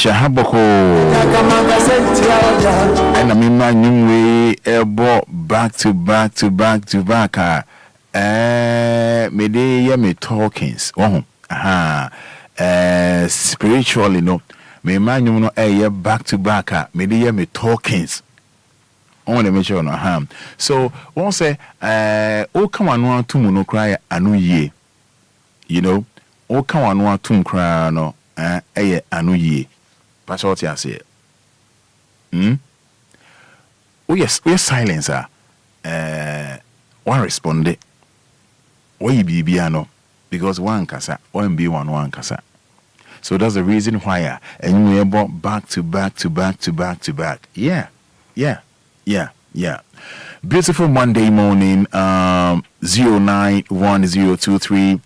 Haboko and I mean my new way airbo back to back me talkings spiritually no me man you know back to back me talkings on the measure no so one say o come on to no cry anu ye you know o come on to cry no anu ye. That's what you say. Oh yes, we silence. One responded. Why be piano? Because one kasa, one be one kasa. So that's the reason why. And you about back to back. Yeah. Beautiful Monday morning. 091023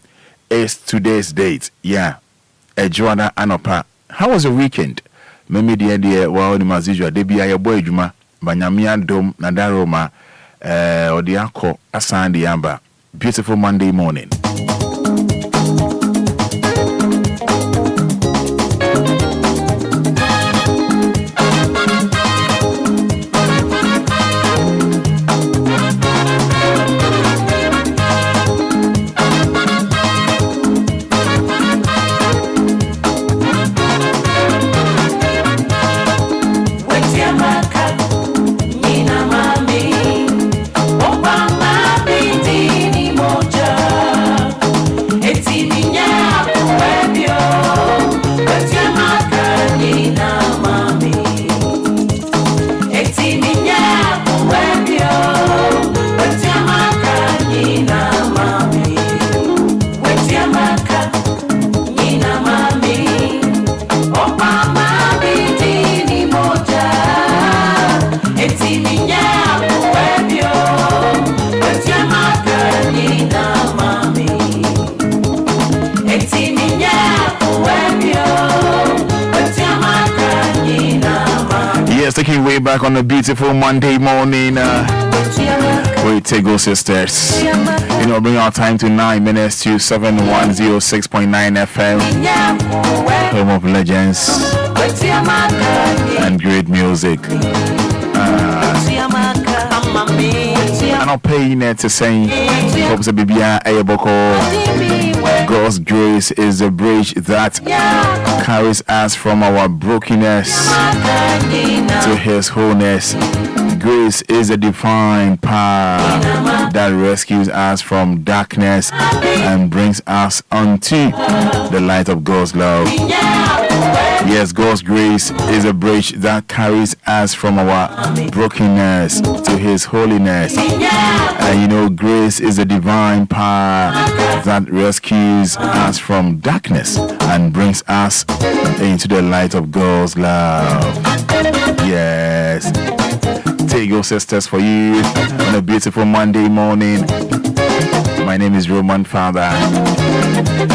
is today's date. Yeah. Joanna Anopa. How was your weekend? Meme dear well ni mazijwa debi ya boy juma banyamia dom na daroma odiako asande yamba. Beautiful Monday morning. Taking way back on a beautiful Monday morning. We take go sisters. You know, bring our time to 9 minutes to 7106.9 FM. Home of legends and great music. I'm not paying it to say, God's grace is the bridge that carries us from our brokenness to His wholeness. Grace is a divine power that rescues us from darkness and brings us unto the light of God's love. Yes, God's grace is a bridge that carries us from our brokenness to His holiness. And you know, grace is a divine power that rescues us from darkness and brings us into the light of God's love. Yes. Take your sisters for you on a beautiful Monday morning. My name is Roman Fada.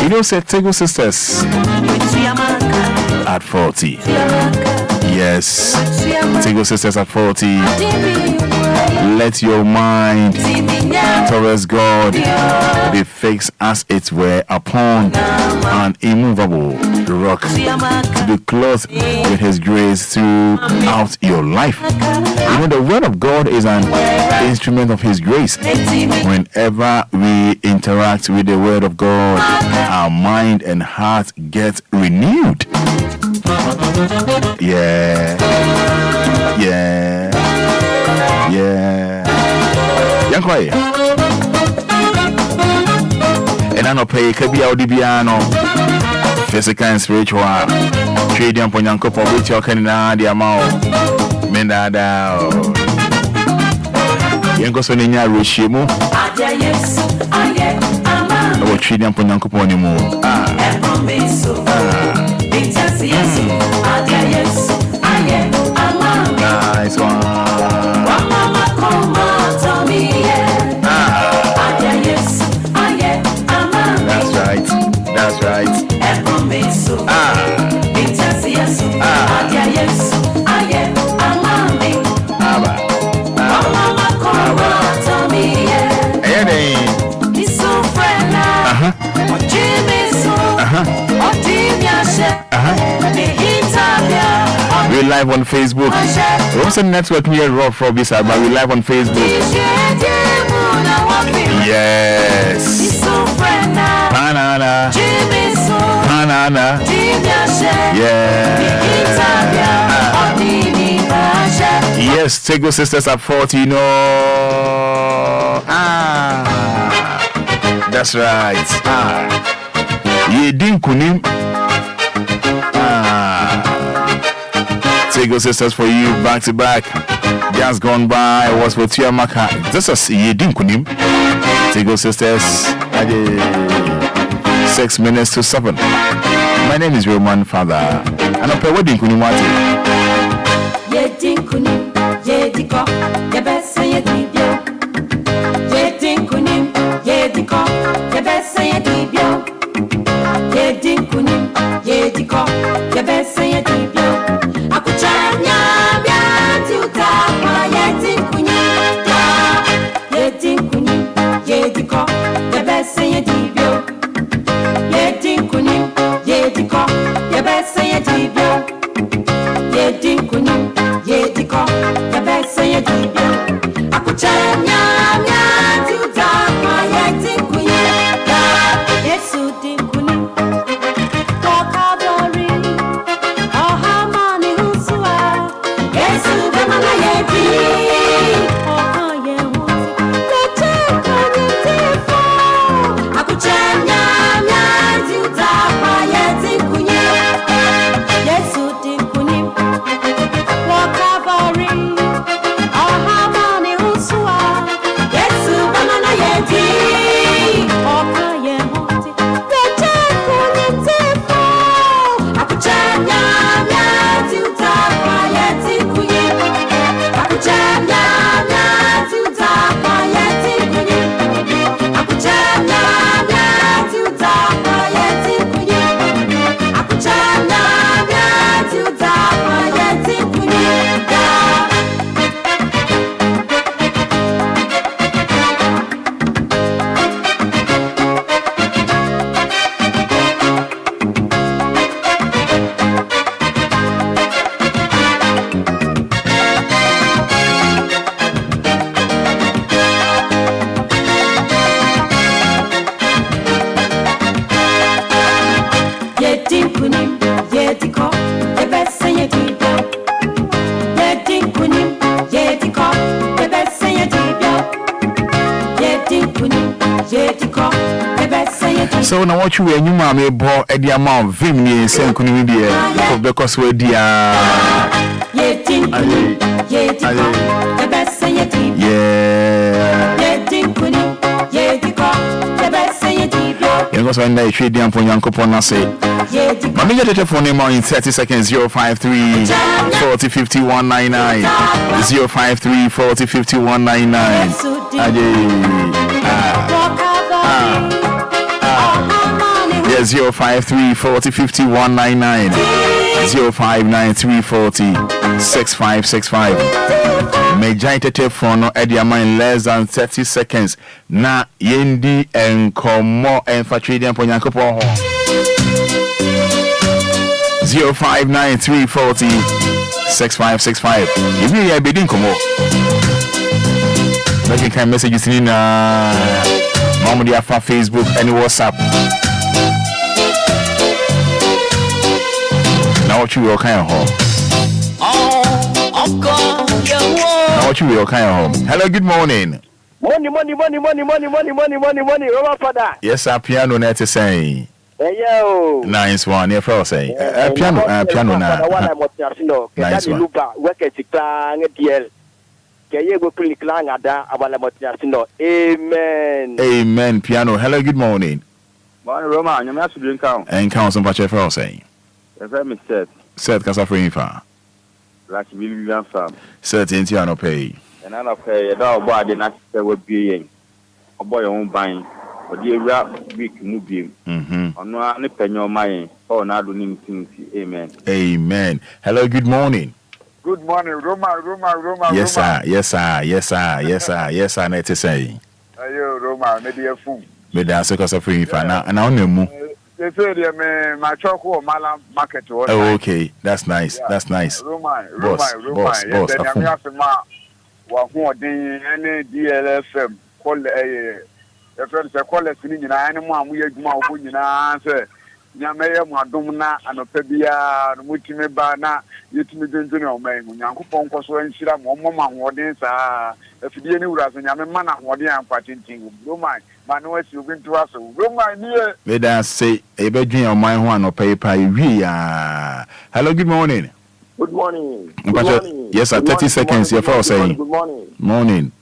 You know, say Tego sisters at 40. Yes, Tego sisters at 40. Let your mind towards God be fixed as it were upon an immovable rock, to be clothed with His grace throughout your life. You know, the Word of God is an instrument of His grace. Whenever we interact with the Word of God, our mind and heart get renewed. Yeah. Enquiries. And I know pay Kabia Odibiano, physical and spiritual. Trading upon Yanko for which you can the amount. Mendada. Yanko Sonia Rishimu. Our trading upon Yanko Ponimu. Nice one. That's right. We're live on Facebook. We're also network near Raw for this, but we're live on Facebook. Yes. Banana. Yeah. Yes, Tego sisters at 40, no. That's right. Ye din kunim. Tego sisters for you, back to back. Just gone by was with Tiamaka. This is Ye din kunim. Tego sisters. 6 minutes to 7. My name is Roman Fada. And I'm wedding kunimati. Ye din kunim, ye diko, ye besa ye dibio. Ye din kunim, ye diko, ye besa ye dibio. Ye din kunim, ye diko, ye besa ye dibio. Akuchanya bia tuta ma ye din kunim. Ye din kunim, ye diko, ye besa ye dibio. Ye din kunim, ye diko, ye besa ye dibio. Ye din kunim, ye diko, ye besa ye dibio. Akuchanya mya tuta ma ye din kunim. Yesu din kunim, kokabori, ohamani husua. Yesu bemana ye din, ohaye husi. Leche kanye tifo, akuchanya mya tuta ma ye din kunim. Yesu din kunim, kokabori, ohamani husua. Yesu bemana ye din, ohaye husi. Leche kanye tifo, akuchanya mya tuta ma ye din kunim. Akuchanya mya tuta ma ye din kunim. Akuchanya mya tuta ma ye din kunim. Akuchanya mya tuta ma ye din kunim. Ye din kunim, ye diko, ye besa ye dibio. Ye din kunim, ye diko, ye besa ye dibio. Ye din kunim, ye diko, ye besa ye dibio. So now what you wear, you mammy bought a amount of vim, same couldn't be because we're dear. Ye din kunim, ye diko, ye besa ye dibio. Yeah. Ye din kunim, ye diko, ye besa ye dibio. You know, so I know trade down for Yanko Ponase. Ye diko. Let me get the phone number in 30 seconds 053 40 50 199 053 40 50 199. Yes, 053 40 50 199 059 340 6565. Me giant phone no at in less than 30 seconds. Na yendi enkomo enfatuidi and ponyankopo 0593406565. If you are bidding komo. Making kind messages in Mamudi Afa Facebook and WhatsApp. Now what you will kind of home. Now what you will kind of home. Hello, good morning. Money, Roma Fada. Yes, our piano net is saying. Yo. Nice one, yeah, for saying. Piano now. Nice one. Lumba, work at DL. Amen. Piano. Hello, good morning. Morning, Roma. You must drink out. And count some patch for saying. FM set. Set Casafrin fa. Like William Farm. Set into no pay. And I don't pay a dog boy, the next would be a boy own buying. But the rap week movie. On no any penny on my or not doing things. Amen. Amen. Hello, good morning. Good morning, Roma. Yes, sir. Net to say. Ayo, Roma, maybe a fool. Me dance Casafrin fa now, and I know. They say my chocolate Malam market. Oh, okay. That's nice. That's nice. Roma. Boss. Any DLFM call a friend say call us in animal we are going to answer. Yamaya Madumna and Opebia, Mutimebana, Yitimi May, Yankupon Coso and Shira, Moma, Wardens are if you knew us and Yamana, Wardian Patinting, Roma, Manuel, you've been to us, Roma, near. Let us say a bedroom on my one or paper. We are. Hello, good morning. Good morning. Yes, sir, 30 seconds, your first saying. Good morning. Morning.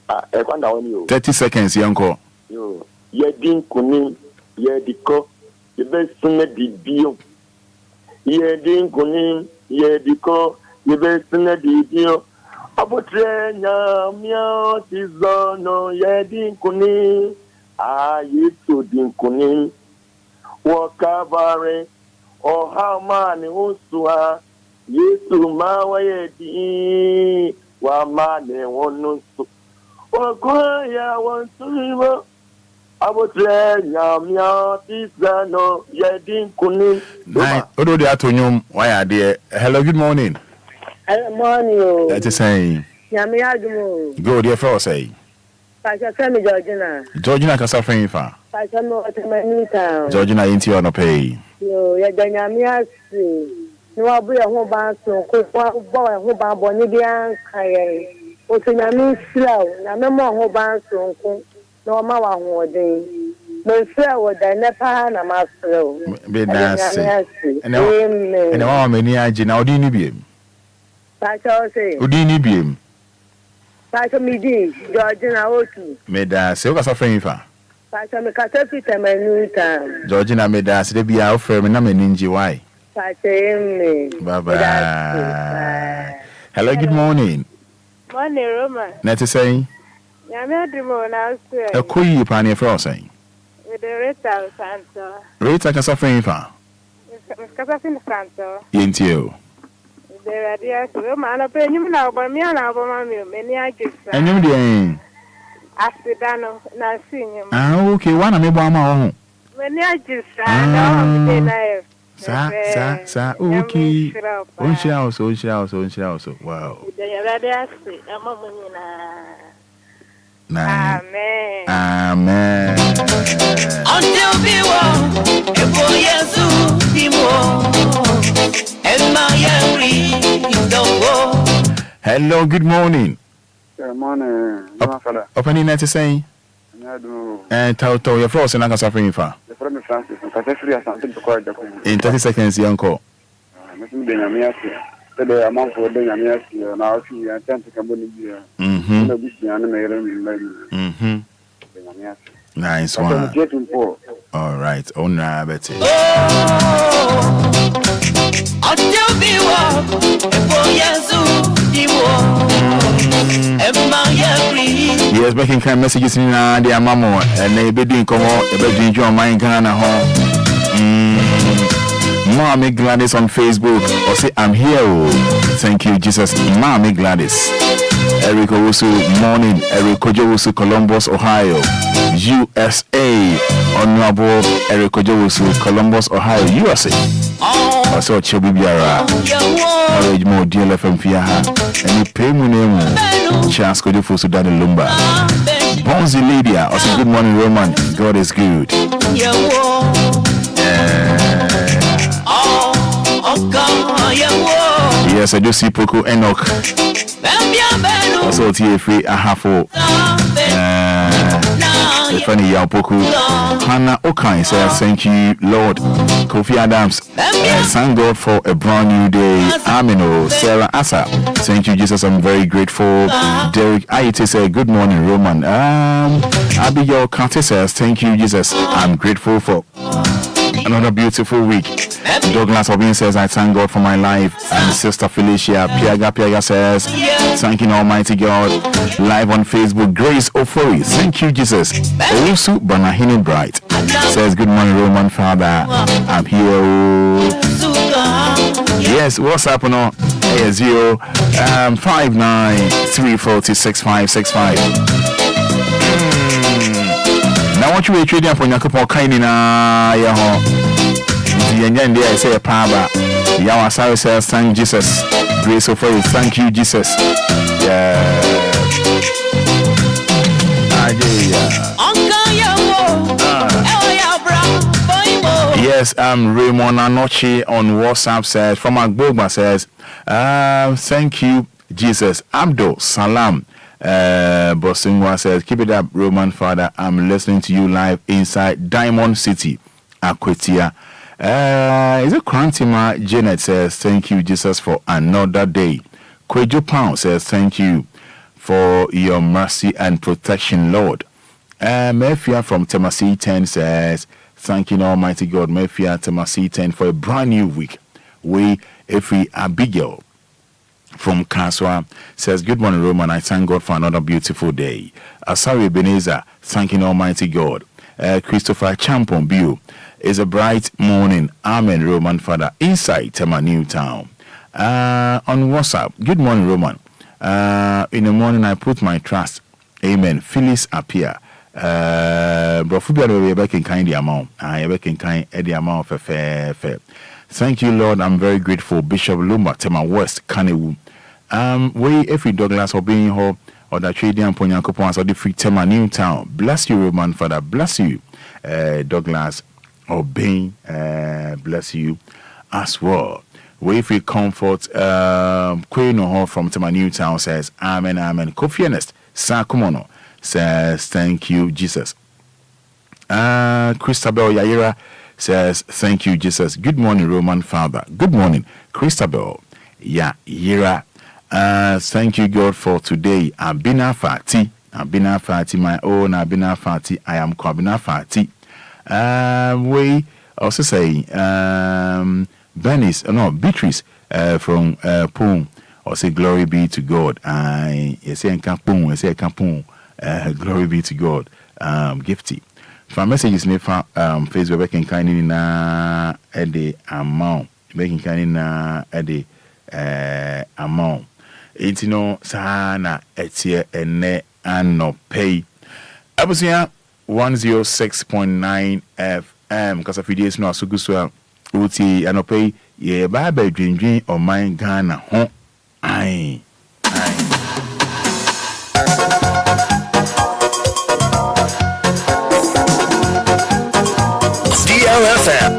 30 seconds, Yanko. Yedin Kunin, Yediko. The best thing that did be Yedin Kunin, Yediko, the best thing that did you. Abotrenya, meow, Tizono, Yedin Kunin. Used to Din Kunin. Wakavare, or how many Usua. Yesu mawe di wa mane wono so okoya wonsumo abotre nyamya tisano yedin kunin odo de atonyum why are there. Hello, good morning. Morning. That is saying Nyamya adumo go there for say Pastor Sami Georgina Casafrin fa Pastor no Otemanita Georgina into on pay yo ya nyamya si no abu ya ho ban so ko bo ya ho ban bo ni bia kaye o to nyame sira o na me mo ho ban so ko no ma wa ho odin me sira wo da na pa na ma sira o be dance ene wa mani agi na odi ni biem pa cho se odi ni biem pa cho mi di Georgina otu me dance o ka safrin fa pa cho me ka tafita manuta Georgina me dance de bia o frame na mani ngi why. Bye. Hello, good morning. Morning, Roma. Net is saying? Yamadimo now, sir. A queen pioneer for saying. With the Rita Santo. Rita Casafrin fa. Casafin Santo. Into you. The radius, Roma, and a penny now, but me and our many I just. And you did. Acidano, now sing him. Ah, okay, one of me by my own. Many I just said, Sa, okay. Also. Wow. Amen. Until we walk, and for Yesu, and my don't go. Hello, good morning. Good morning, Fada. Opening net is saying? And Tauto, your first and I can suffer for. In 30 seconds, Yanko. Nice one. All right. Oh, nah, Betty. Yes, making kind messages in the Amamo, and they be doing come on, they be doing my Ghana home. Mommy Gladys on Facebook, or say I'm here. Thank you, Jesus. Mami Gladys. Eric Owusu, morning. Eric Owusu, Columbus, Ohio, USA. Honorable Eric Owusu, Columbus, Ohio, USA. Also, Chobi Biara. Marriage more DLFM Fiaha. And you pay me name. Chance Kojo for Sudan and Lumba. Bonzi Lydia. Also, good morning, Roman. God is good. Yes, I do see Poco Enoch. Also, TFA Ahafo. Funny Yapoku. Hannah Okai says, thank you, Lord. Kofi Adams. Thank God for a brand new day. Amino. Sarah Asa. Thank you, Jesus. I'm very grateful. Derek Aite says, good morning, Roman. Abigail Kante says, thank you, Jesus. I'm grateful for another beautiful week. Douglas Obin says, I thank God for my life. And Sister Felicia Piaga says, thanking Almighty God. Live on Facebook, Grace Ofori. Thank you, Jesus. Owusu Banahini Bright says, good morning, Roman Father. I'm here. Yes, what's up now? 5934065565. Now what you were trading upon your couple kind in I say a paba. Yawa Sari says, thank Jesus. Grace of faith, thank you, Jesus. Yes, Raymond Anochi on WhatsApp says, from Agbogba says, thank you, Jesus. Abdul Salam. Bosingwa says, keep it up, Roman Father. I'm listening to you live inside Diamond City, Akwetia. Is it Krantima? Janet says, thank you, Jesus, for another day. Kwejo Pound says, thank you for your mercy and protection, Lord. Mefia from Temasi 10 says, thank you, Almighty God. Mefia Temasi 10 for a brand new week. Efri Abigail from Kaswa says, good morning, Roman. I thank God for another beautiful day. Asari Ebenezer, thanking Almighty God. Christopher Champon Bio, is a bright morning. Amen, Roman Father. Inside Tema New Town. On WhatsApp, good morning, Roman. In the morning, I put my trust. Amen. Phyllis appear. Brofubia will be back in kind the amount. I back in kind the amount of fair. Thank you, Lord. I'm very grateful. Bishop Lumba, Tema West, Kanewu. We every Douglas or being here or the trading and Ponyankopons or the free Tema New Town. Bless you, Roman Father. Bless you, Douglas obeying. Bless you as well. We free comfort. Queen Oho from Tema New Town says, Amen, Amen. Kofi Ernest Sakumono says, thank you, Jesus. Christabel Yaira says, thank you, Jesus. Good morning, Roman Father. Good morning, Christabel Yaira. Thank you, God, for today. Abina Fati, my own Abina Fati. I am Kwabina Fati. We also say, Beatrice from Pung. Or say, glory be to God. I say, Kampung. Glory be to God. Gifty. From messages in Facebook, we can kind in at the amount. We can kind in at the amount. It's no sana etie ene ano pay. Abusia 106.9 FM. Because of videos no asuguswa uti ano pay ye ba dwindwin o man Ghana ho. Ai. DLFM.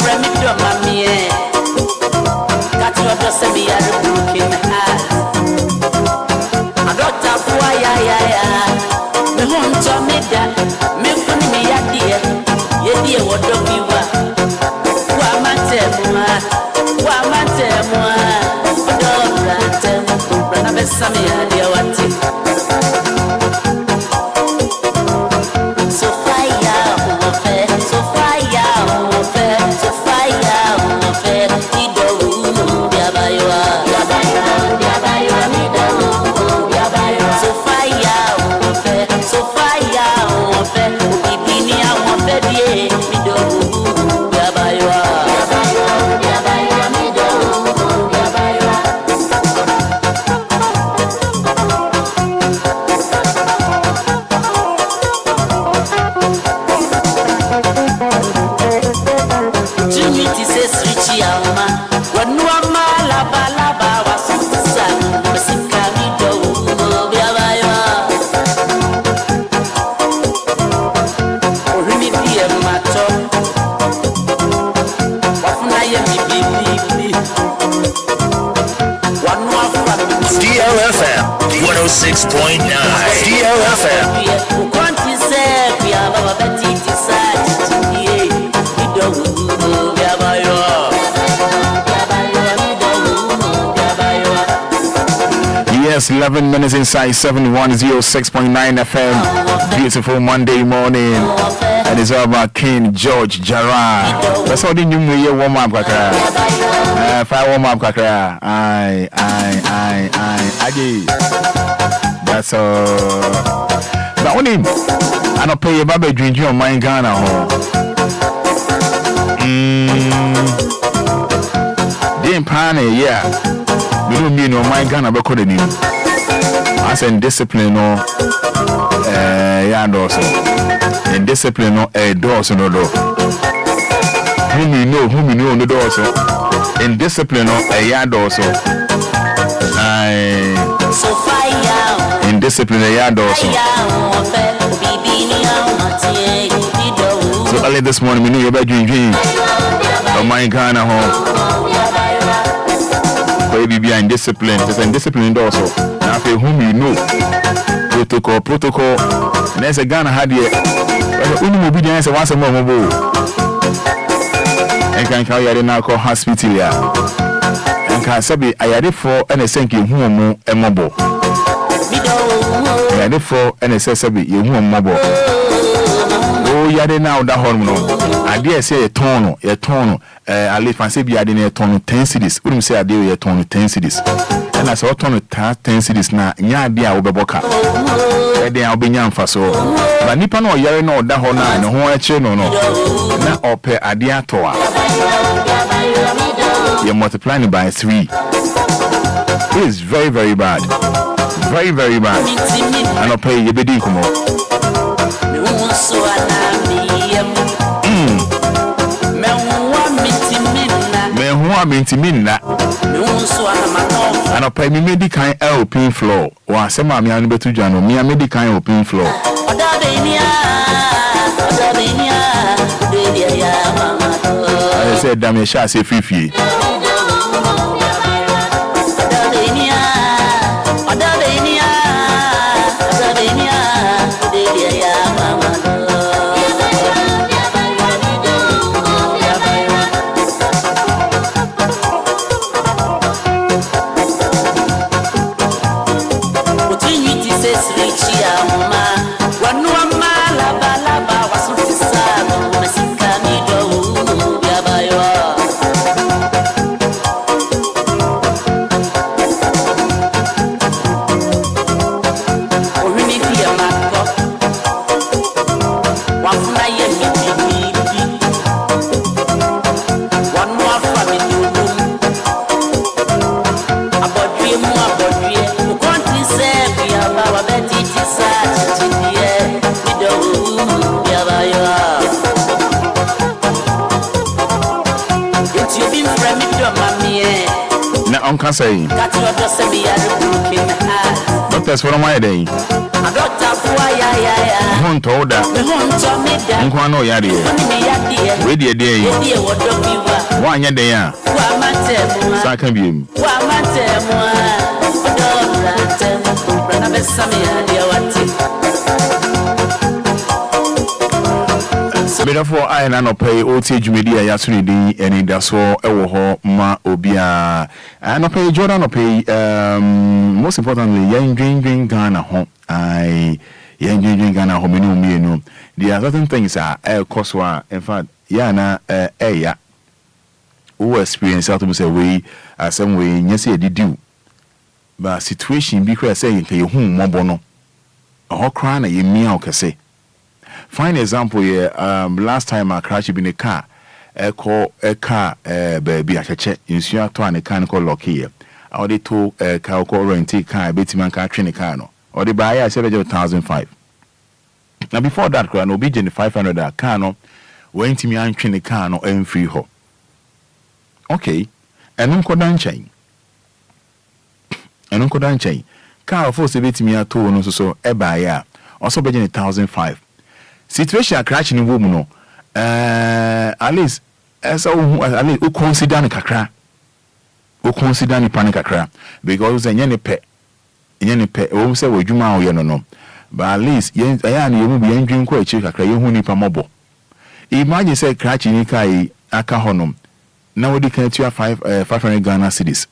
from me to mammy. Got you up to send me a broken heart. I got up why me home to me that me for me a dear. Ye dear what do you want? Why my temwa? Why my temwa? Don't run a best some ya dear what it. So fire, so fire, so fire, he don't be a bayo. So fire, Bibini, I want baby, me do be a bayo. Trinity says Richie Alma, when no ama laba was son, Messica me do be a bayo. DLFM 106.9. DLFM. Yes, 11 minutes inside 7106.9 FM. Beautiful Monday morning. And it's all about King George Gerard. That's all the new year warm up, Kakra. If I warm up, Kakra. Aye. That's all. But only I don't pay a baby drink you on my Ghana. Didn't panic, yeah. You don't mean no my Ghana but couldn't you? I said discipline no yeah also. In discipline no doors no door. Whom you know the door so. In discipline no yard also. So fire. In discipline yard also. So early this morning we knew you better drink. Oh my Ghana home. Baby behind discipline, just in discipline also. Now for whom you know, protocol. And there's a Ghana had here. But the only obedience once a more mobile. And can carry a now call hospital. And can say I had it for and I send you home a mobile. I had it for and I say you home mobile. Oh, you are now that hormone. I dare say a tono. I live and say be adding a ton of 10 cities. Wouldn't say I do a ton of 10 cities. And I saw a ton of 10 cities now. Nya dia Obeboka. They are being young for so. But Nippon yare no that whole nine, no one no. Now or per adia toa. You're multiplying by 3. It is very, very bad. Very, very bad. And I'll pay you bedi kumo. Mintimina. And I'll pay me medical open floor. Or some of me on the Jano, me a medical open floor. I said, damn, you shall say fifi. Na on can say. Doctors for my day. Hon told that. Unquano yadi. Ready a day. One ya day. Second beam. Therefore, I no pay OTG media yasunidi Anidaso Wɔhɔ ma Obia. I no pay Jordan no pay most importantly young dream Ghana home. I young dream Ghana home no. There are certain things cost in fact yana ya who experience out to say we some way yes did do. But situation because say you home mobono. A cry na ye meow say. Fine example here. Last time I crashed in a car. A car, baby. I check. You see, I told a car called lock here. I already told a car called rental car. Betty man car train a car no. Or the buyer I said 1,005. Now before that, I no be 500 that car no. Went to me and train a car no and free ho. Okay, and uncle dan chain. And uncle dan chain. Car for se me a tow no so a buyer. Also be 1,005. Situation crashing in woman no at least as at least who consider ni kakra ni panic kakra because any pet we say we juma o no but at least yen aya na yemu bi yen dwin ko achi kakra yen hu nipa mobo imagine say crash ni kai aka honom na we can tua 500 Ghana cedis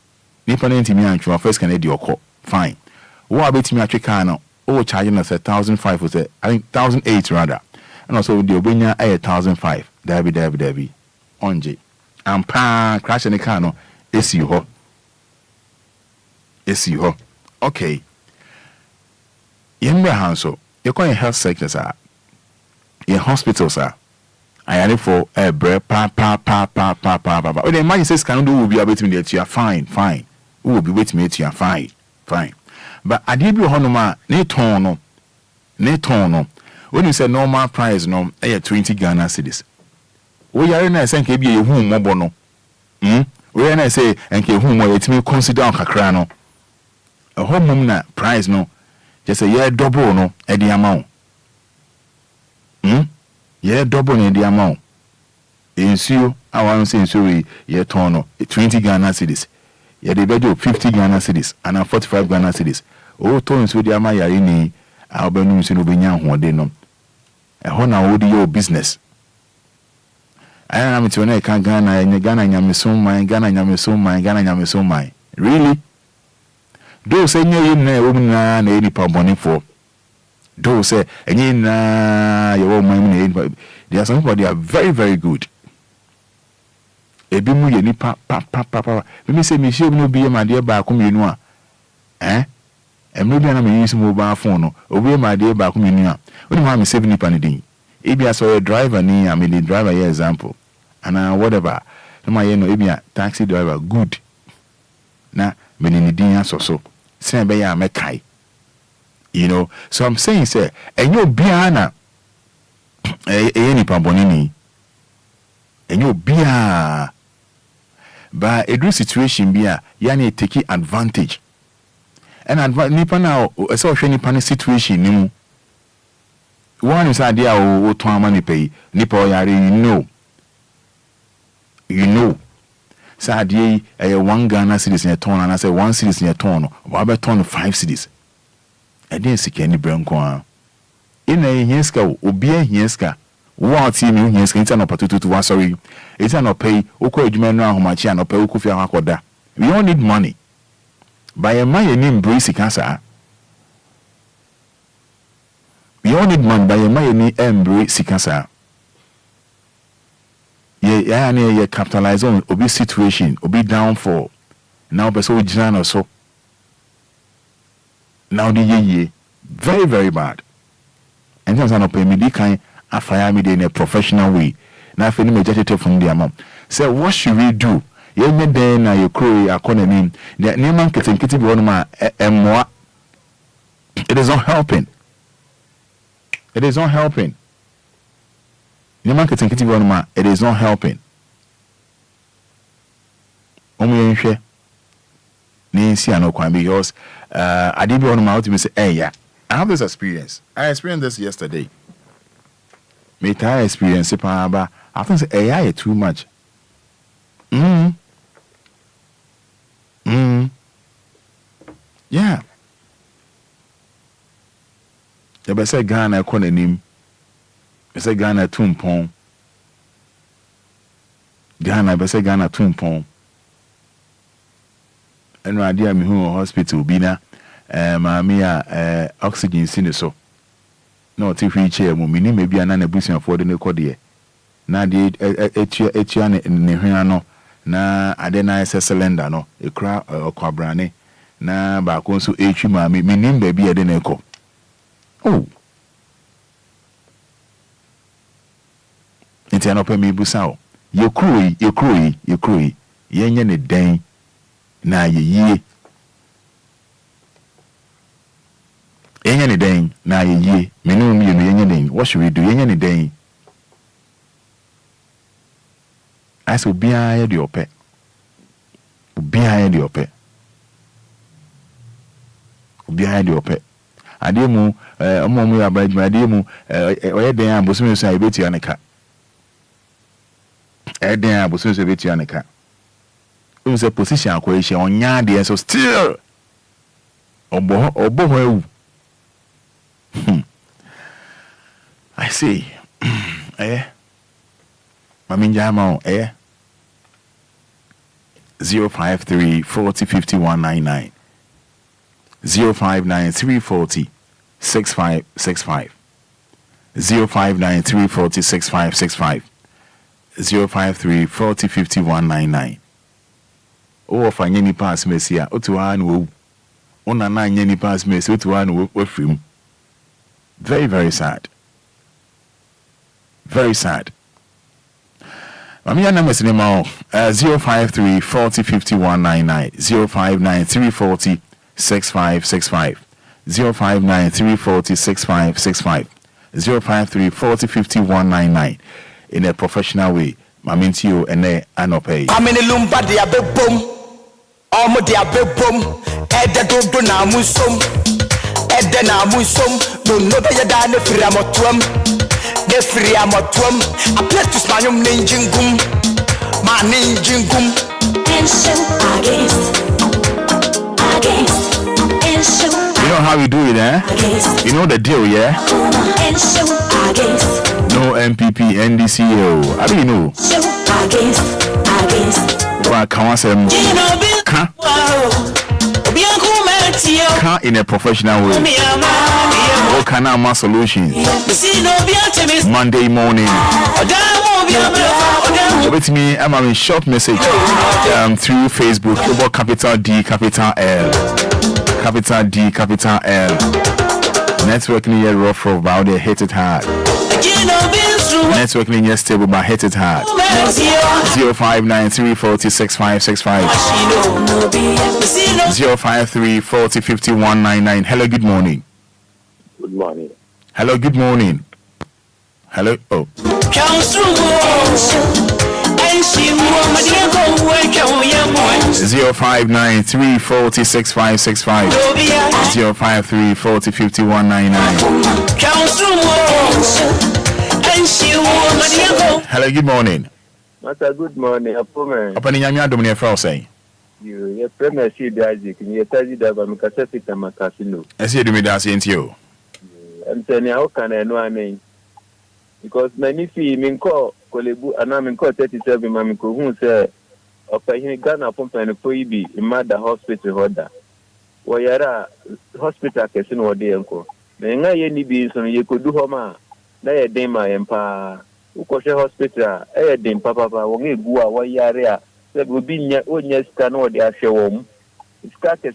nipa na ntimi antwa first can dey okọ fine wo abetimi atwe kan no o charging us 1,500 was I think 1,800 rather. And also the Obia 1,005. Debbie. Onje. And pa crash in the car no. AC ho. Okay. Yembe hanso. You call in health sectors are. In hospitals are. I am for a bread pa. Oh, the man says can do will be waiting me that you are fine. Who will be waiting me that you are fine. But I did be honoma ne tono. When you say normal price no, 20 Ghana cedis. We are na say nke bi ehun mobo no. We are na say nke ehun mo yetimi consider on kakra no. A home na price no. Just say yeah double no e the amount. Yeah double no the amount. Insuo I want say insuo ye tono 20 Ghana cedis. Yeah the bedo 50 Ghana cedis and 45 Ghana cedis. O to insuo the amount yare ni albenu insuo no benya hoode no. Ho na wo your business. I am to na kan Ghana and Ghana nyameso man. Really? Do say you na woman na any paboni for. Do say any na your woman na there are some people they are very very good. Ebi mu ye ni pa. Me say me shey no be ma de ba ko menu a. Emre bi na me use mobile phone no. Obi ma de ba ko menu a. When you me save nipa ne din. Ebi aso a driver ni I mean the driver here example. And whatever. No ma no ebi a taxi driver good. Na me ni din aso so. Say be ya mekai. You know, so I'm saying say enyo bia na nipa bonini. Enyo bia but a good situation bia yani take advantage. And nipa na so hwe nipa ne situation ni mu. One is idea o to amani pay nipa o yare you know say idea 1 Ghana cedis in a ton and I say 1 cedis in a ton or be ton 5 cedis e dey sika ni branko a ina hienska obi hienska what team hienska inta no patutu wa sorry it's no pay okọ adwuma no ahomachi an pay okọ fi akoda we all need money by a man name embrace cancer. We all need money by a man embrace cancer. Yeah, capitalize on obi situation, obi downfall. Now person we jina or so. Now the ye very very bad. And sometimes I no pay me the kind afire me in a professional way. Now if any majority from the amount. Say what should we do? Yenye den na yekro economy the neman ketenkete bi wonoma emmoa. It is not helping. Neman ketenkete bi wonoma it is not helping. Omo yenhwe Nancy and Okwan because I didn't want to me say, hey, yeah, I have this experience. I experienced this yesterday. Me I experience it, but I think say AI is too much. Yeah. You better say Ghana konenim. You say Ghana tumpon. Ghana better say Ghana tumpon. And no idea me who hospital be na maami oxygen sin so. No ti wheelchair mu mini maybe anana busian for the nekode. Na de etua ne hwan no na ade na ese cylinder no ekra okwabrane na ba ko nso etwi maami minim ba bi ade na ekọ. Oh. Nti anopa mi busa o. Ye kroi yenye ne den na ye yenye ne den na ye menu mi yenye den. What should we do? Yenye ne den. As Obia ye di ope. Obia ye di ope. Obia ye di ope. Ademu omo ya brajma ademu oye den abosume so abeti aneka. Eden abosume so abeti aneka. It was a position question on yard so still obo I see. Maminjama 053 40 5199 059 340 6565 059 340 6565 053 40 5199. Oh, if I any pass messia, Otuan wo. Ona na any pass messia, Otuan wo film. Very, very sad. Very sad. Mamia number cinema 053 40 5199 059 340 6565 059 340 6565 053 40 5199 in a professional way. Mamintio ene anope. Amene Lumba dia bebom. Omo dia bebom. Ede do na musom. Ede na musom. No be ya da ne firi amotuam. Ne firi amotuam. A place to manyum ninjingum. Ma ninjingum. You know how we do it, eh? You know the deal, yeah? No MPP, NDCO. How do you know? Well, can in a professional way. What kind of solutions? Monday morning. With me, I'm having short message through Facebook about capital D, capital L. Capital D, capital L. Networking here rough about they hit it hard. Networking here stable but hit it hard. 059 340 6565 053 40 5199. Hello, good morning. Good morning. Hello, good morning. Hello. Oh. 059 340 6565 053 40 5199. Hello, good morning. Master, good morning. Open in your dominant for saying. You premier see the Isaac, and you tell you that I'm a cassette and a casino. I see you that's into you. I'm saying, how can I know I mean? Because many fee mean call Kolebu and I'm in call 37 Mamiko who said, Opahini Ghana pump and Poibi in Mada Hospital Hoda. Wayara Hospital Casino or the uncle. Then I any beans on you could do Homa. They dema empa. Ukoshe Hospital, dim papa, won't go away area. That would be near Onyas Cano, the Ashawom. It's Kaka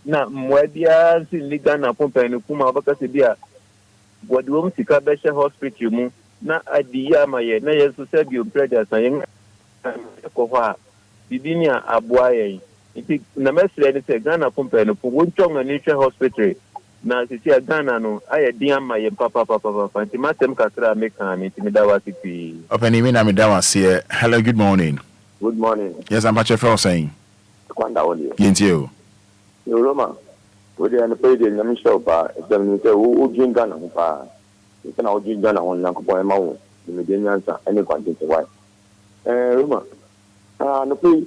now, Mwadia, Ghana pump and Puma Bacasibia. What do you see? Kabesha Hospital, na idea my na yes to serve your brothers and Koha. Didinia Abuaye. It na mesre say Ghana pump and won't a nature hospital. Na si Ghana no, I dear my papa, Timatem Catra make an intimidawati. Open even Amidawas here. Hello, good morning. Good morning. Yes, I'm Pacha saying. Kwanda Olio. Yintio. Roma, where they are paid in the Mishopa, examining who drink Ghana. You can all drink Ghana on Yanko Mount, the Medians, any content. Why? Roma, no, please.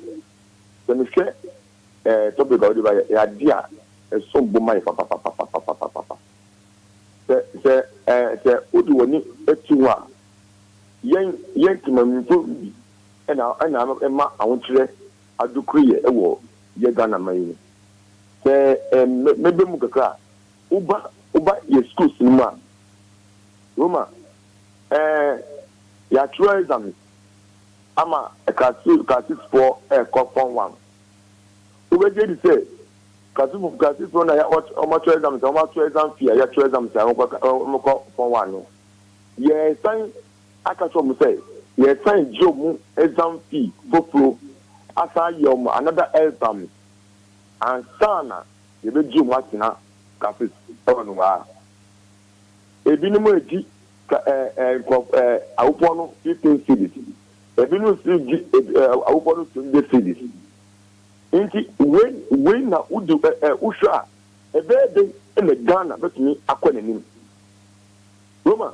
When you say, topic about the idea, a so booming, papa. The Udu, a 2 young to and I'm I want to do create a war, Ghana, my. Maybe Mukaka, Uba, your school cinema. Roma, your tourism. I'm a cassis for a coupon one. Uba did say, cassis one, I watch how much tourism fee, your tourism, for one. Yes, I can say, yes, sign Joe, exam fee, for as your another exam. And Sana, you be Jim Watina, Cafe, Tonua. A binumuji, Aupono, 15 cities. A binus, Aupono, 20 cities. Inti, when na Udu, Usha, a bed in the Ghana, but me, Aquanin. Roma,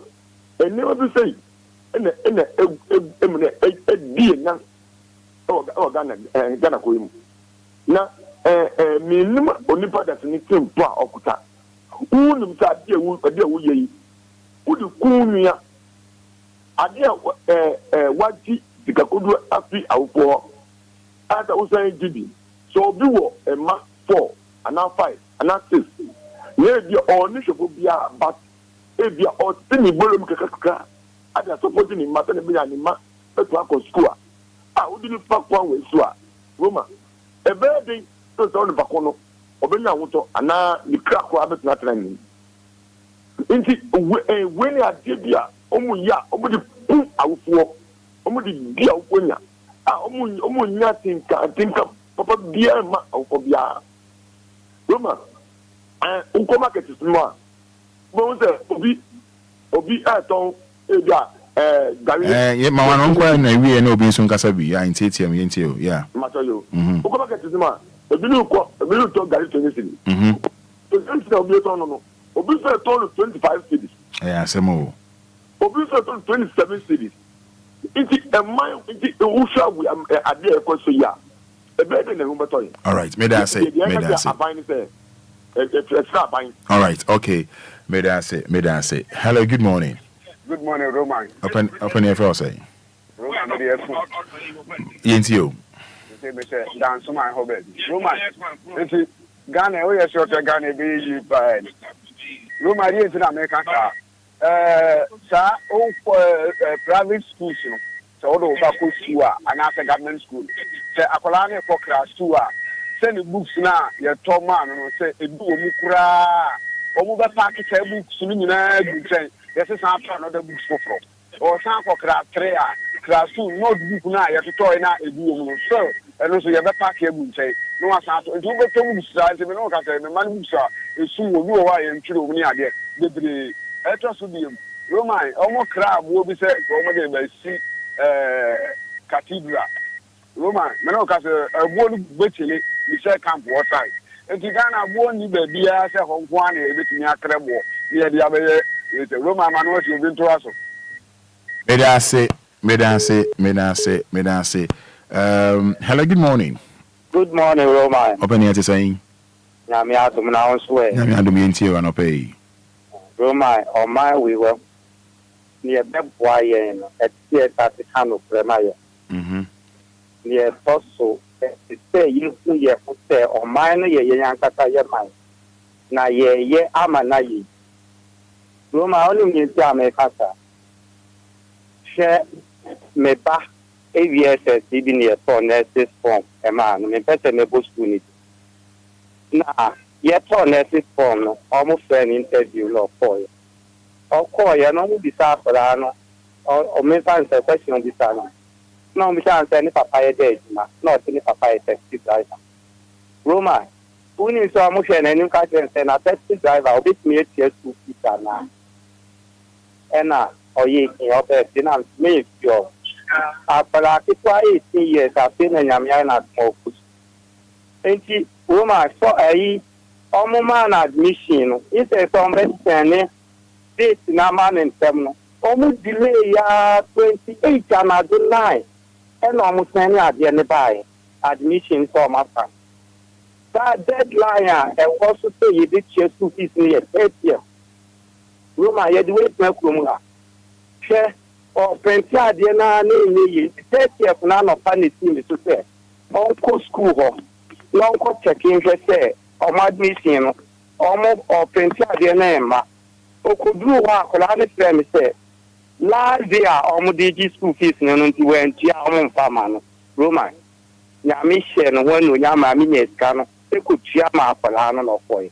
and never to say, in a dear, oh, Ghana, Now, minimum onipa that ni tempo a okuta unum sa ade wo yi udu kunuya ade wati dikakodu afi awpo ata usan gibi so bi wo ema 4 ana 5 ana 6 ye bi oni shofo bia but e bia o tini bolom kakaka ade support ni mata ne bia ni ma eto akọ school a udi ni pa kwa we so a Roma ebedi so on bakono obenya woto ana ni crack wa betu atran nti when ya debia omu ya omu di pu awufo omu di dia okonya omu nya tinka papa bia ma awufo bia Roma unko market small mo se obi aton ebia yeah mama no kwa na wie na obi nso nkasa bi ya ntetiam yentio yeah macho yo unko market small ebilu to gari 20 cities. The city of the no. Obi say to 25 cities. Yeah, semo. Obi say to 27 cities. Inti emai inti usha we ade ekọ so ya. Ebe de na humbeto yi. All right, may I say. All right, okay. May I say. Hello, good morning. Good morning, Roman. Open your phone say. Roman, the Yentio. Mr. Dance my hobby. Roman, Ghana, we are short of Ghana, be you by Roman is in America. Sir, private schools, so all the back school and after government school. Say, Akolane for class 2. Send the books now, your top man, and say, a do mukra, or move a packet of books, there's a sample another books for or some for class 3. Class 2, not book now, you have to toy now a do so. And also, you have a packet of say, no one sounds to do better books, I say, no, the man books are a soon will go away and kill me again. The Etrosodium, Roman, almost crab will be said, Roman by sea cathedral. Roman, Manokas, a word butchily, we say camp outside. And Tigana won't need the beer as a home one, a bit near crab war, near the other. It's a Roman man was you've been to us. May I say. Hello, good morning. Good morning, Roman. Open here to saying. Namia to now swear. Namia to me into and pay. Roman, on my we were near Bebwayan at theatre Kano Premiere. Near Tosso, say you say on mine, young Kataya mine. Na ye, Amanayi. Roma only means America. Share me back. AVSS even near for nurses form, a man, me better never school. Now, yet for nurses form, almost an interview law for you. Or call you, no, be Safrano, or me answer question on this time. No, me answer any papaya day, not any papaya taxi driver. Roma, who needs so much and any country and a taxi driver, or bit me a tear to Peter now. And now, or ye, your best, and me, your. After 18 years, I've been in Yamiana smoke. enti woman for ayi omo man admission no if there's some person this na man in term no omo delay ya 28 and 9 and almost any idea ne buy admission for my son that deadline and also say you did chase school fees near 30 woman you do wait na kumula share or plenty idea na ni 30 na no panic me so say on school ho no ko checking say or admission no or plenty idea na ma okuduru wa akola ne frame say last day DG school fees no nti went ya mfama no Roman nyame hye no wonu nyama mi nyeska no ekutua ma akola no foi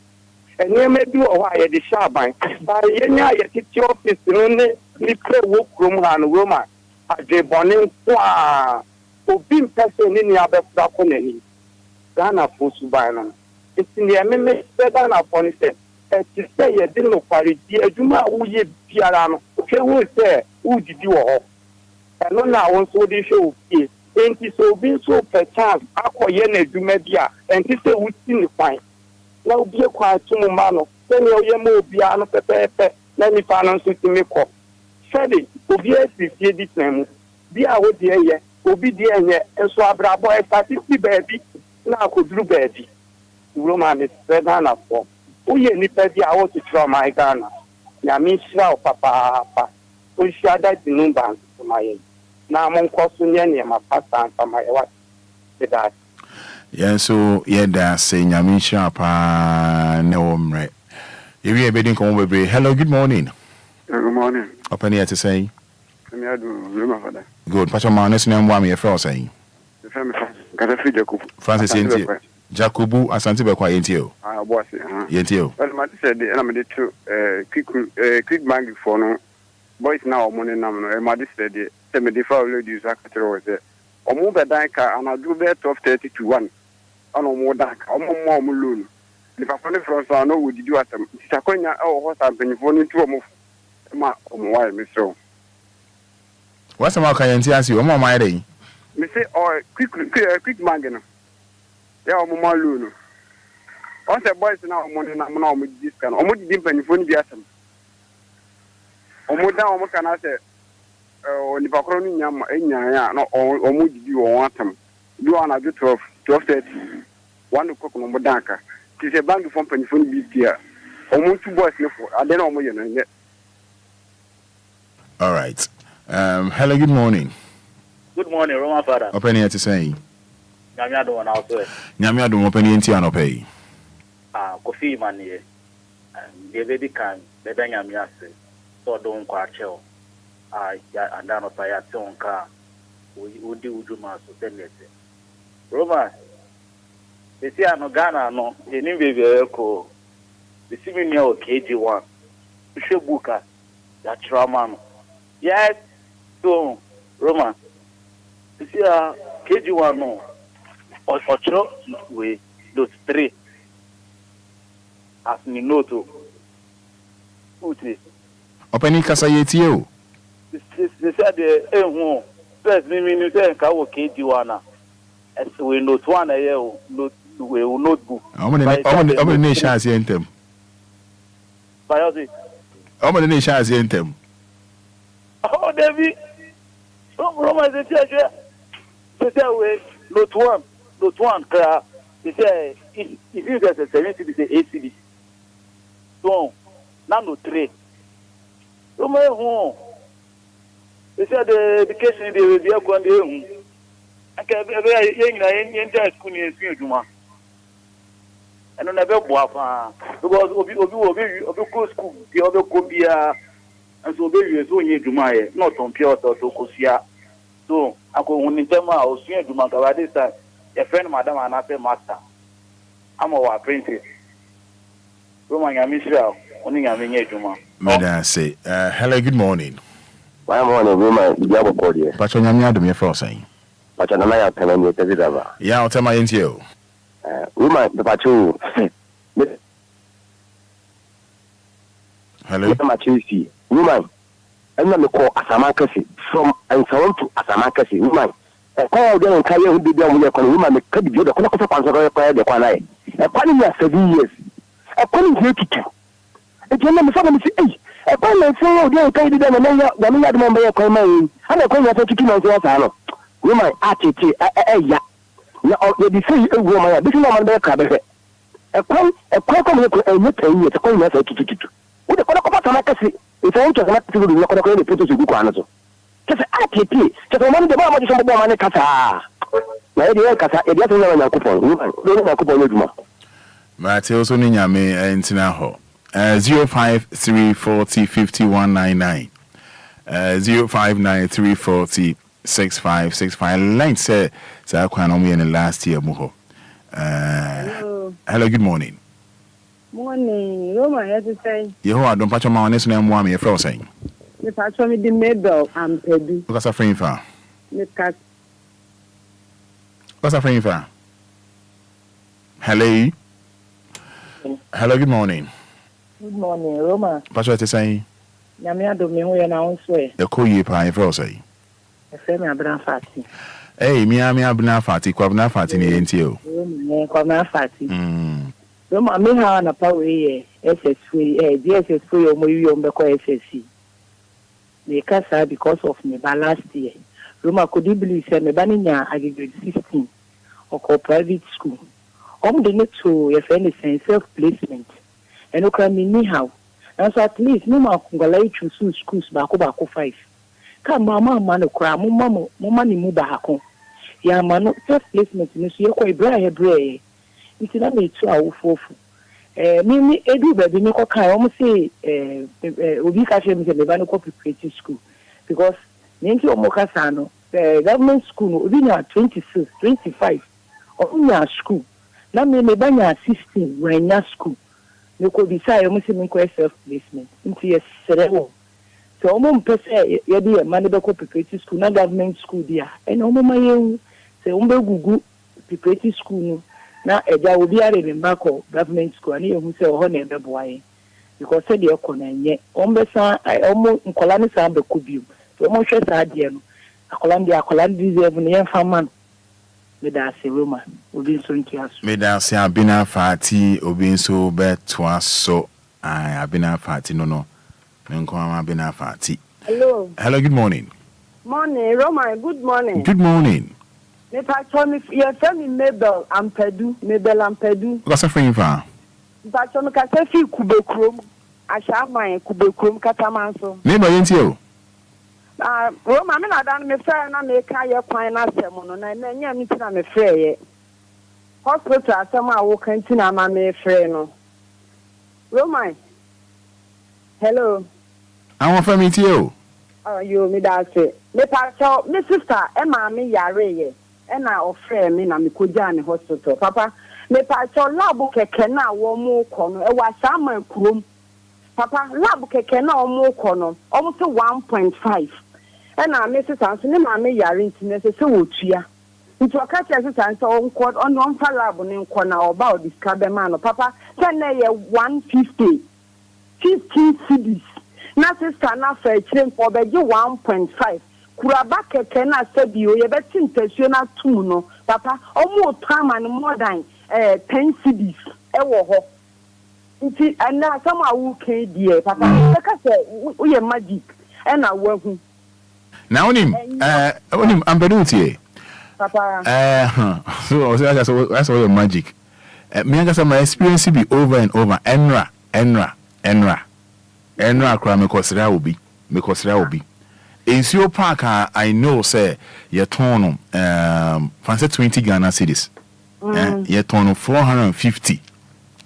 enye bi o wa ye de shaban ba ye nya ye titi office no ne ni pre wo krom ha no Roman ade bone kwa obi mpese ni abefra ko nani Ghana fosu ban no enti ne me se Ghana phone se ti say ye de no kwari di adwuma wo ye biara no ke wo se wo didi wo ho eno na won so di show pie enti so bi so per chance akoye na adwuma bia enti se wo ti ni kwan na obi kwa tum ma no se ne oye ma obia no pepepe na ni fa no so ti me ko sede obi asifie di temu bia wo de ye obi de enye enso abrabo e statistics baabi na akoduru baabi Roman is better na for uye ni pedi a wo ti trauma Ghana ya mi sha o papa o sha da di Lumba my na mon koso nye ne ma pasta pa my what that yeah so yeah da say nyame sha pa ne wo mre ewi e bedin ko bebre. Hello, good morning. Good morning. Opani at say Me adu Lumba Fada. good pacho ma ne sene mwa me e fro say The family Kata fi Jacob Francis Enti Jacobu Asante be kwa Enti o boss Enti o well my said and I'm to quick bank for no boys now money nam no my said say me defa ladies akatero was there omo be dan ka anadu be 12:30 to 1 ono mo dan ka omo loan the papa ne from so no would do atam sakonya o ho sa penifo ni tu omo ma omo why me so what's my ka Enti asi o mo ma dey me say or quick bank no ya omo ma loan on the boys now money nam no omo discount omo di penifo ni bi atam omo dan omo kana say oni pakro ni nyama enya ya no omo didi won atam do ana do 12:30 one o'clock no mo danka ti se bank from penifo ni bi tia omo two boys ne for ade na omo ye no. All right. Hello, good morning. Good morning, Roman Fada. Opani at say Nyame ado na also. nyame ado opani Enti anopai Kofi man ye. De baby kan be da nyame ase. So don kwa cheo. Ya anda no pa ya tonka. Udi uduma so tenete. Roman. Besi ano Ghana no, eni bebe ko. Besi mi ni o KG1. Ushebuka ya trauma no. Yes. So Roman. Besi KG1 no. Ocho we those three. As ni noto. Uti. opani kasa yeti o They said the first minute ka wo KG1 as we note one a year we notebook. omo ne chance yentem Biology. omo ne chance yentem Oh David. Roma is the they say we note one ka they say if you get a 70 say ACD. So now no 3. Roma who they said the education they will be going there. I can be in school in Juma. And on a bit because Obi school, the other Obia, and so baby is only Juma, not on pure to Kosia. So I go on in Tema or Sien Juma this time. A friend, Madam, and I say master. I'm our princess. Roman Yamisha, only a Juma. Madam say hello, good morning. My morning, woman, Diabo Cordia. Pacho nyame ado me fro say But I'm not telling you, Tedaba. ya o tema Enti o Woman, the Pachu. hello Machusi. Woman, I'm not call Asamakasi from and so on to Asamakasi. Woman, call them and carry who did them with a woman, the credit, the Conoco Panzer, the Quanai. A quantity of 7 years. A quantity here to two. A gentleman, someone say, a quantity say, they carry them and then the other member of Coleman, and a quantity of 2 months. Woman, artiste, yeah. Now, you say, a woman, this is not my cabinet. A quantity of a 10 years, a quantity of 2. What the Conoco if I want to have to do the Conoco, put us a good one. Just artiste, just a moment, the mama is on the woman, Cata. My dear Cata, it doesn't know a coupon, woman, don't know a coupon. Mateo Ninyame and Tinaho. 05340 5199. 059 6565. Line said, so I can't only in the last year. Muho. Hello, good morning. Morning. Roma, I to say. You don't patch my honest name, Wami, a frozen saying. The patch me the medal, I'm Pedu. What's a frame for? What's a frame for? Hello. Hello, good morning. Good morning, Roma. Patch what to say? Yamia Domingo and I swear. The cool pie frozen. A family Abra Fati. Hey, me, Abna Fati, Quabna Fati, NTO. Quabna Fati. Roma, me have a power SS3, DSS3 or Moyo SSC. Me casa because of me by last year. Roma could you believe me banning I grade 16 or private school. The need to if anything self placement. And okay me anyhow. And so at least no more congolate to schools back 5. Come mama man cry, mama money move back home. Ya man self placement in so you bra it's not me 2 hours 4. Me edu baby me kai almost say obi ka she me say me ba no preparatory school because nti omoka sano government school no obi na 26 25 onya school na me ba nya 16 when nya school me ko bi say almost me ko self placement nti yes serewo so omo mpese ye bi man be ko preparatory school na government school dia and omo mayen say ombe gugu preparatory school no na eja obi are remember ko government school ani ehun se oho na ebe boaye because said the ekonanye ombesa omo nkola ni sa be kubiu so omo hwe sa ade no akola deserve ne yemfa man me da se Roma obi so ntiaso me da se abina fati obi so betwa so abina fati no nko abina fati. Hello, good morning. Morning Roma, good morning. Good morning. Me patcho me your friend Mabel and Pedu. What's a friend for? Patcho me ka se fi kubekrom ashaman kubekrom katamanso. Neighbor yentio. Roma me na dan me frɛ na me ka ye kwan na asɛm no na nya me tina me frɛ ye. Hospital asɛm a wo kan tina ma me frɛ no. Roma. Hello. Awon family tio. Oh yo me da se. Me patcho me sister e ma me yare ye. Na ofre me na me koja ne hospital papa me patcho lab keke na wo mu ko no e wa sama kurom papa lab keke na wo mu ko no almost 1.5 na me sister so ne ma me yare ntine se wo tua nti okacha sister so on fa lab ne nko na oba o discover man no papa ten na ye 150 15 cedis na sister na fa kire ko be 1.5 kuraba keke na sabio ye beti ntasuo na tum no papa omo tama no more than 10 cedis e wo ho nti ana some awu ke die papa e ka se uye magic e na wahu na onim ambedutie papa so that's all your magic me anga some experience be over and over enra kra me kosira obi in your park, I know, say, you're torn fancy 20 Ghana cedis. You're torn 450.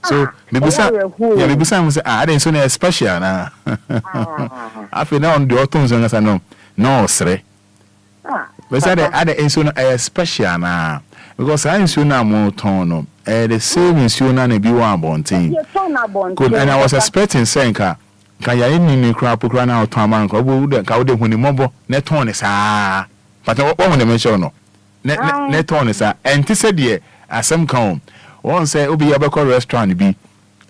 So, maybe some say, I didn't say special now. I feel now on the autumns, and I know, no, sir. But I didn't say special now because I ain't now more torn. The same is you now, be one bonting. Good, and I was expecting saying, ka ya ni kra pokra na otama nko bo de ka wo de huni mobo ne ton ne saa but wo huni mention no ne ton ne saa enti se de asem kan won say obi ya bekọ restaurant bi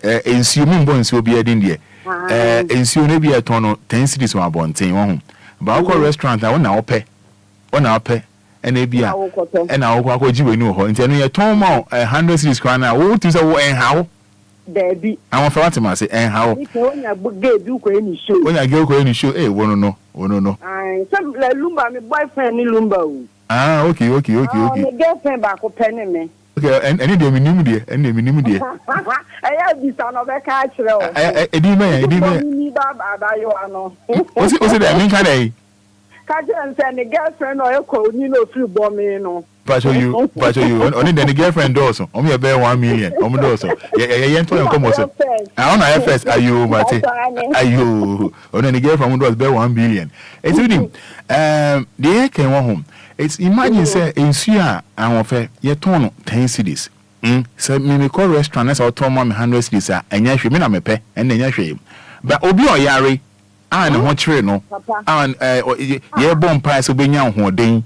ensiu mi mbo ensiu obi edin de ensiu ne bi eton no 10 cedis wa bonten won ba wo restaurant na wo na ope and ebia and I will go jiwe no ho nti no ye ton ma 100 cedis kwan na wo tu say wo en hawo there be I want Fatima say en hawo onya gbe du ko any show onya ge ko any show wono no some Lumba my boyfriend ni Lumba o okay my girlfriend ba ko pene me okay any dey minim dey aya bi sa no be ka kire o edi me ni ba yo ano o se dey min ka dey ka je nse ni girlfriend o e ko ni no free bo me no Pacho you only the girlfriend also o me be 1 million o me do so ye to come so I on first ayo mate ayo only the girlfriend do be 1 billion it's with him the can one home it's imagine say ensu a awon fe ye ton 10 cedis so me call restaurant na say ton ma 100 cedis a enya hwe me na me pe en enya hwe but obi o yare an ho kire no an ye bom price obenya ho den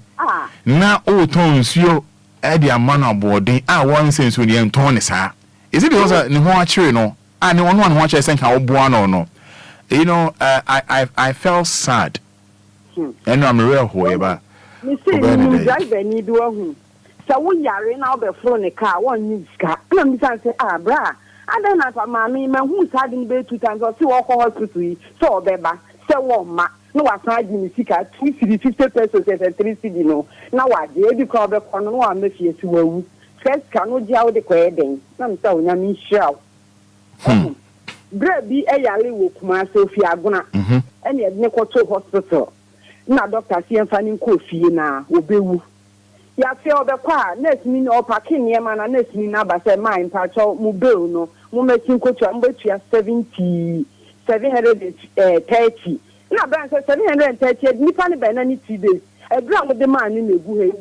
na o ton nsuo e dia mana boarding one sense when you ton sa is it because ne ho akire no and one ho akire sen ka oboa no you know I felt sad and I'm real however me say you drive ni do hu so wo yare na obefro ne car one need car na me say bra ada na pa mami me hu sad ni be 2 times o si wo ko hospital yi so obeba se wo ma no wa san agi ni sika 250 pesos 3 cedi no na wa je bi ko be ko no wa me fie si wawu first ka no dia wo de ko eden na me say onya mi hira bra bi e yare wo kuma so fi aguna ene e ne ko to hospital na doctor si enfa ni ko fie na obewu ya fe obekwa nurse ni no packing nie ma na nurse ni na ba say mind pa cho mu bill no mu metin ko tua mbetua 730 na ban say 730 nipa ne ba na ni 2 days e bra mo de man ni negu he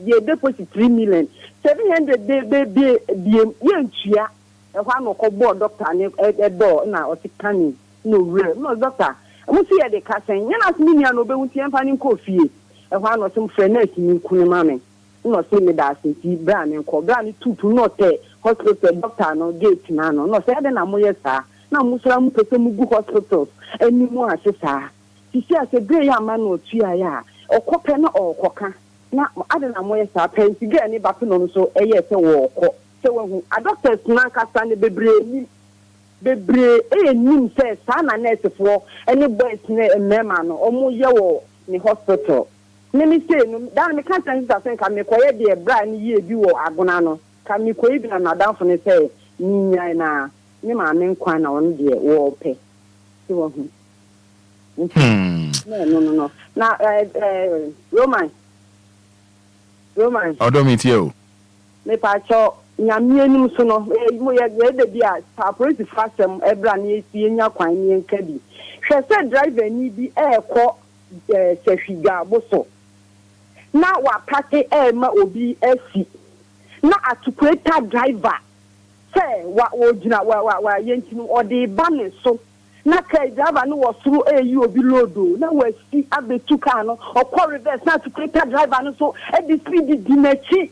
ye deposit 3 million 700 be ye ntua e kwa no ko board doctor ni e do na o ti kani no real no doctor mo si ye de ka sen nya na simi nia no be wuti enfa ni ko fie e kwa no sim frenet ni kunu ma me no say me da senti bra ne ko bra ni tutu no te hospital doctor no gate na no say de na mo ye sa na mo sra mo pese mo gu hospital eni mo ase sa ti si ase gre ya ma no tua ya okope na okoka na ade na mo ye sa penti ge ni ba no so eye se wo okọ se wo hu a doctors na kasa ne bebre nim se sa na nurse fo eni boys ne mema no omo ye wo ni hospital ne mi say no dan me kan tan sa sen ka me koye de bra ni ye bi wo agona no ka me koye bi na dan fo ne say ni nyai na ni ma me nkwa na on de wo pe se wo hu no na Roman odomiti o me pa cho nyamie nim so no mo ye de bia pa police fasem ebra na esi nya kwan ni nka bi hwe se driver ni bi ko sehwiga boso na wa pate ma obi asi na atukweta driver say wa ojina wa yentinu odi ba ne so na kai driver no wo suru obi lodo na wa si abetu car no okọ reverse na atukweta driver no so e di speed di nachi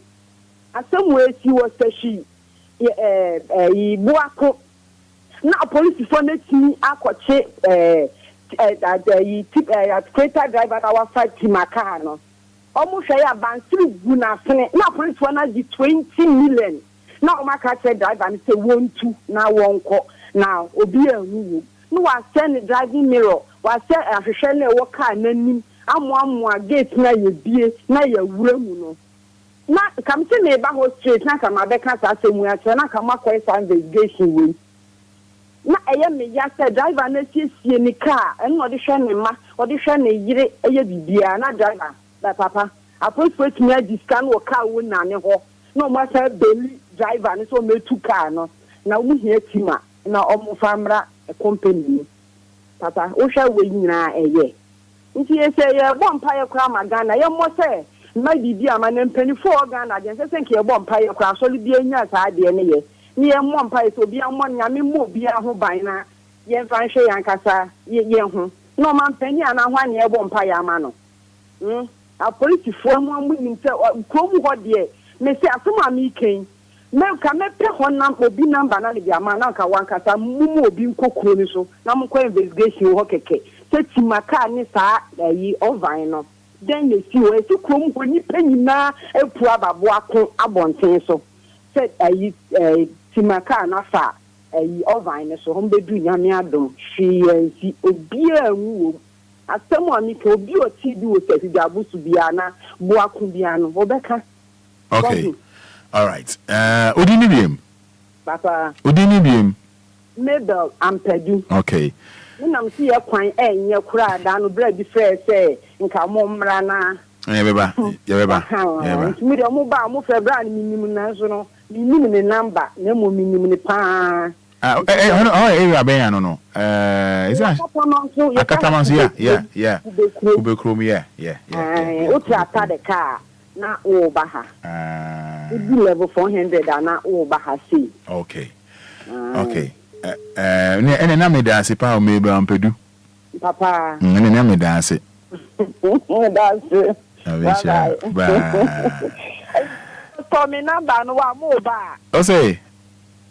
asamu esi wo seshi buako na police for na timi akoche atukweta driver na wa fight timaka no omo hwe ya bansiri gu na fene na police for na di 20 million na o maka che driver ni say wontu na wonko na obi ahu no wa send driving mirror wa say ahwehwe na wo car nanim amoamoa gate na ye bie na ye wura mu no na kam se me ba ho straight na kam abeka sa asemu ya che na kam akwai sa investigation we na eye me ya say driver na siesie ni car en odi hwe ne ma odi hwe ne yire eye bibia na driver da papa approach me discan wo car wo na ne ho no ma say beli driver ni so me tu car no na mu hia tima na omo famra company papa o hwa we nyina eye nti ese ye bompa ye kra magana ye mo say ma bibia ma na mpanifo Ghana de se nke ye bompa ye kra so le bi anya sa de ne ye ni ye mo mpa ye so bi ammo nyame mo bi ho ban na ye mfa hwe yankasa ye ho no ma mpani ana ho anya ye bompa ye ama no a police fo mo amu se ko mu ho de me se asoma mi ken me ka me pe ho na obi number na le ama na ka wankasa mu obi nkokuro ni so na mo ko investigation ho keke se timaka ni sa yi ovan no then they see where to come when you penny na a puababuako abonten so said Timaka nafa a ovine so home be yamiadum she see Obia woo as someone me to be or TV with Dabu Subiana Boakumbiano Rebecca. Okay. All right. Udinibium. Papa. Udinibium. Mabel Ampedu. Okay. When I'm see a quine and your crowd down bread the fair say in Camomrana. Yabeba. With a mobile move a brand minimum national, minimum number, no more minimum pan. No. Is that a Catalans? Yeah. Ubecrum, yeah. Utrata the car, not over her. Level 400 and not over her see. Okay. And then I made a power maybe on Pedu. Papa. And then I made that's it. That's it. For me, number no mobile. Oh, say.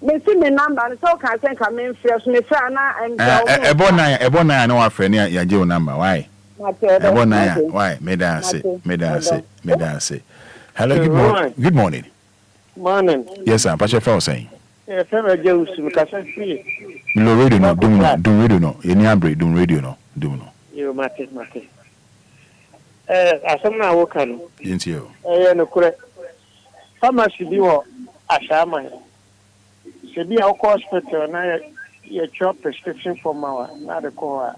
Me number so can say come in fresh me frana and Ebona no our friend ya je number why Ebona why me dance. Hello, good morning. Yes sir, what you feel saying? Yeah, fema je usum ka san fi no radio no dum radio no ye ni abre dum radio no dum no yo mate asam na wo kan yenti yo no kure pharmacy bi wo ashama se bi a hospital na ye chop prescription for mawa na de ko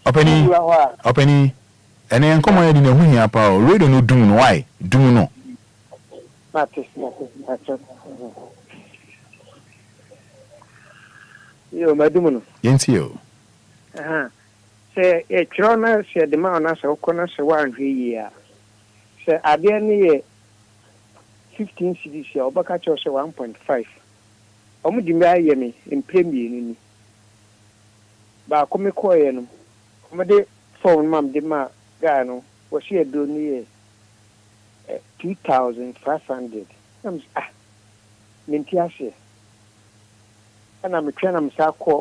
openi ene enkomo ye di na hu hia pa o radio no dum no why dum no mate yo madumuno yenti yo se e trona se de ma na se okona se wa nhwe yi a se ade ne ye 15 cedis ya obaka cho se 1.5 omu di me aye me empemie ni ba ko me ko ye no omu de phone mam de ma ga no wo se e do ni ye 2500 menti ase ana me twena me sa ko